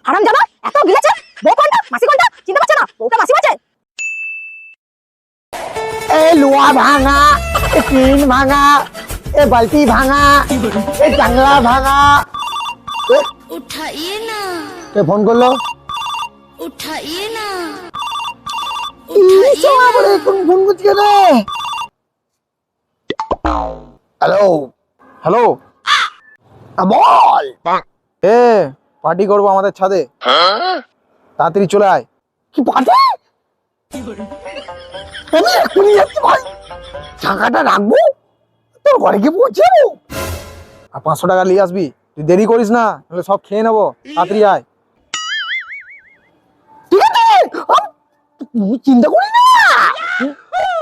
হারামজাদা এত গিলেছে, বউ কোনটা মাসি কোনটা চিনতে পারছে না, বউটা মাসি বলছে। এ লোয়া ভাঙা, এ টিন ভাঙা, এ বালতি ভাঙা, এ জানলা ভাঙা। उठाइए ना, কে ফোন করলো? उठाइए ना, আসসালামু ফোন করছি কেন? হ্যালো হ্যালো, বল। এ পার্টি করবো আমাদের ছাদে, তাড়াতাড়ি চলে আয়। কি পাঠে? আমি এক্ষুনি যাচ্ছি ভাই, টাকাটা রাখবো, তোর ঘরে গিয়ে পৌঁছে যাবো। আর 500 টাকা নিয়ে আসবি, তুই দেরি করিস না, নাহলে সব খেয়ে নেবো। তাড়াতাড়ি আয়। ঠিক আছে, তুই চিন্তা করিস না,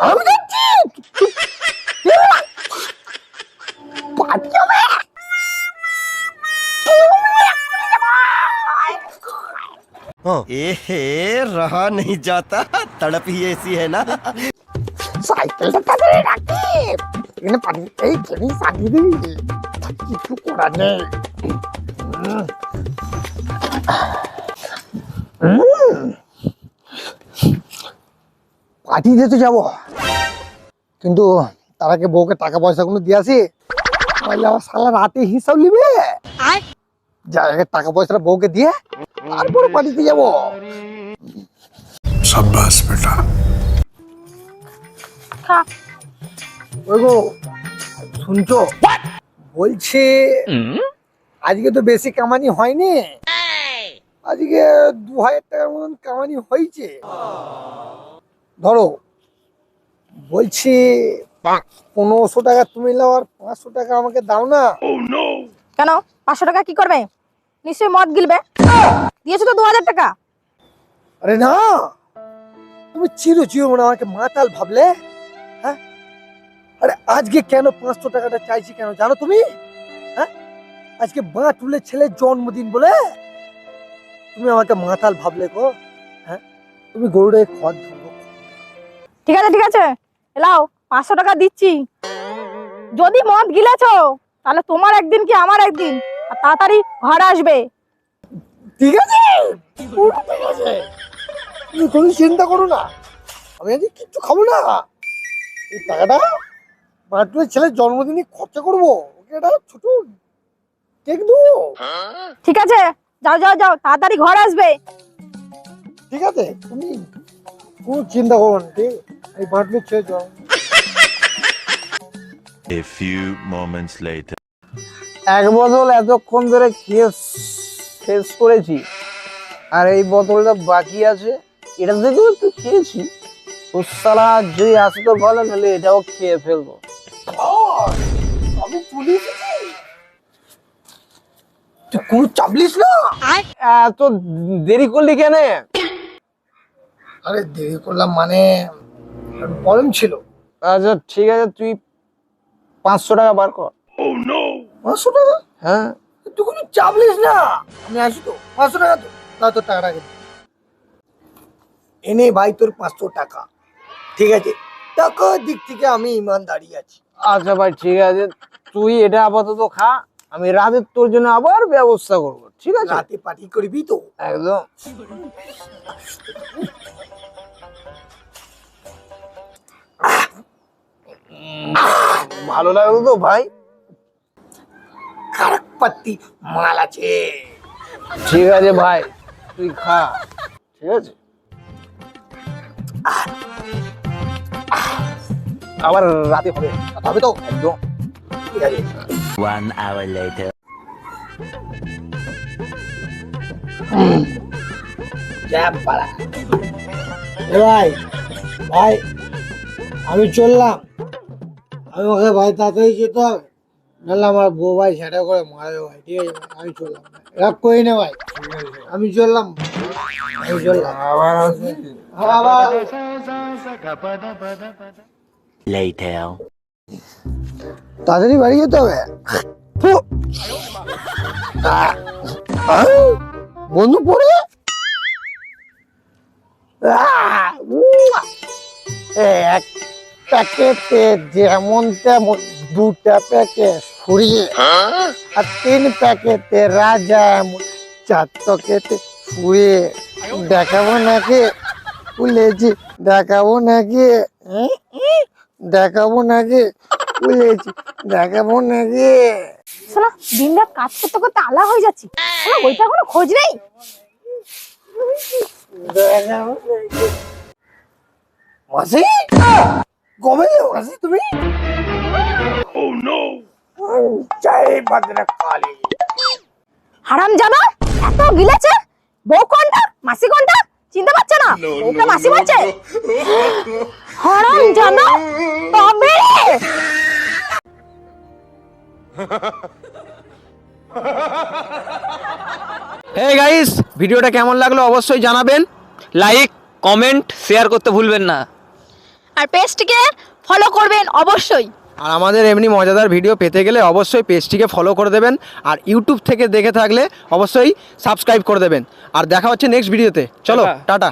আমি যাচ্ছি। পার্টি হবে। रहा नहीं जाता, तड़प ही ऐसी है ना। সাইকেলটা তাড়াতাড়ি রাখি, এখানে পানি এই খেলি সাজিয়ে দিবি, কিছু করার নেই। পার্টি দিতে যাবো, কিন্তু তার আগে বউকে টাকা পয়সা গুলো দিয়ে আসি, তাহলে আবার সালা রাতে হিসাব নিবে। যাই আগে টাকা পয়সাটা বউকে দিয়ে তারপরে পার্টিতে যাবো। शाबाश बेटा। ওই গো, শুনছো? বলছি আজকে তো বেশি কামানি হয়নি, আজকে 2000 টাকার মতন কামানি হয়েছে। ধরো, বলছি 1500 টাকা তুমি নাও আর 500 টাকা আমাকে দাও না। কেন 500 টাকা কি করবে? নিশ্চয়ই মদ গিলবে। দিয়েছো তো 2000 টাকা। আরে না, তুমি চিরো মনে আমাকে মাতাল ভাবলে। হ্যাঁ, আরে আজকে কেন 500 টাকাটা চাইছি কেন জানো তুমি? হ্যাঁ, আজকে বাঁটুলের ছেলের জন্মদিন বলে তুমি আমাকে মাতাল ভাবলে গো। হ্যাঁ, তুমি গরুটাকে খড় দাও। ঠিক আছে এলাও 500 টাকা দিচ্ছি। যদি মদ গিলেছো তাহলে তোমার একদিন কি আমার একদিন, আর তাড়াতাড়ি ঘরে আসবে। ঠিক আছে, পুরো ঠিক আছে, তুমি কোনো চিন্তা করো না, আমি আজকে কিচ্ছু খাবো না। এই টাকাটা বাঁটুলের ছেলের জন্মদিনে খরচা করবো, ওকে একটা ছোট কেক দেবো। ঠিক আছে, যাও তাড়াতাড়ি ঘরে আসবে। ঠিক আছে, তুমি কোনো চিন্তা করো না, ঠিক এই বাঁটুলের ছেলের জন্ম। A few moments later. এক বোতল এতক্ষণ ধরে শেষ করেছি, আর এই বোতলটা বাকি আছে, এটা থেকেও একটু খেয়েছি। ও সালা যদি আসে তো ভালো, নাহলে এটাও খেয়ে ফেলবো। আমি চলে এসেছি, তুই কোনো চাপলিস না। এত দেরি করলি কেন? আরে দেরি করলাম মানে প্রবলেম ছিল। আচ্ছা ঠিক আছে, তুই 500 টাকা বার কর। 500 টাকা? হ্যাঁ, তুই কোনো চাপলিস না, আমি আসি তো। 500 টাকা তো না, তোর টাকাটা এনে ভাই, তোর 500 টাকা। ঠিক আছে, টাকার দিক থেকে আমি ইমানদারি আছি। আচ্ছা ভাই ঠিক আছে, তুই এটা আপাতত খা, আমি রাতে তোর জন্য আবার ব্যবস্থা করবো। ঠিক আছে, রাতে পার্টি করবি তো? একদম। ভালো লাগলো তো ভাই? খারাপ মাল আছে। ঠিক আছে ভাই, তুই খা। ঠিক আছে, আবার রাতে হবে। হবে তো? একদম। ঠিক আছে। 1 hour later. ভাই ভাই, আমি চললাম, আমি ওকে ভাই তাড়াতাড়ি যেতে হবে, নাহলে আমার বউ ভাই সেটা করে মারবে ভাই। ঠিক আছে, আমি চললাম, রাগ করি না ভাই, আমি চললাম। Later. তাড়াতাড়ি বাড়ি যেতে হবে। বন্ধু পড়ে এক প্যাকেটে যেমন তেমন 2টা প্যাকেট ফুরিয়ে, আর 3 প্যাকেটে রাজা এমন, 4 প্যাকেটে শুয়ে দেখাবো নাকি খুলেছি, দেখাবো নাকি দেখাবো নাকি খুলেছি, দেখাবো নাকি। শোনা দিন রাত কাজ করতে করতে আলা হয়ে যাচ্ছি, শোনা ওইটা কোনো খোঁজ নেই। মাসি কবে যাও মাসি তুমি? জয় ভদ্রকালী। হারামজাদা এত গিলেছে, বউ কোনটা মাসি কোনটা চিনতে পারছে না, ওকে মাসি বলছে। হারামজাদা তবে হে গাইস, ভিডিওটা কেমন লাগলো অবশ্যই জানাবেন। লাইক কমেন্ট শেয়ার করতে ভুলবেন না। আর পেজটিকে ফলো করবেন অবশ্যই। আর আমাদের এমনি মজাদার ভিডিও পেতে গেলে অবশ্যই পেজটিকে ফলো করে দেবেন। আর ইউটিউব থেকে দেখে থাকলে অবশ্যই সাবস্ক্রাইব করে দেবেন। আর দেখা হচ্ছে নেক্সট ভিডিওতে। চলো টাটা।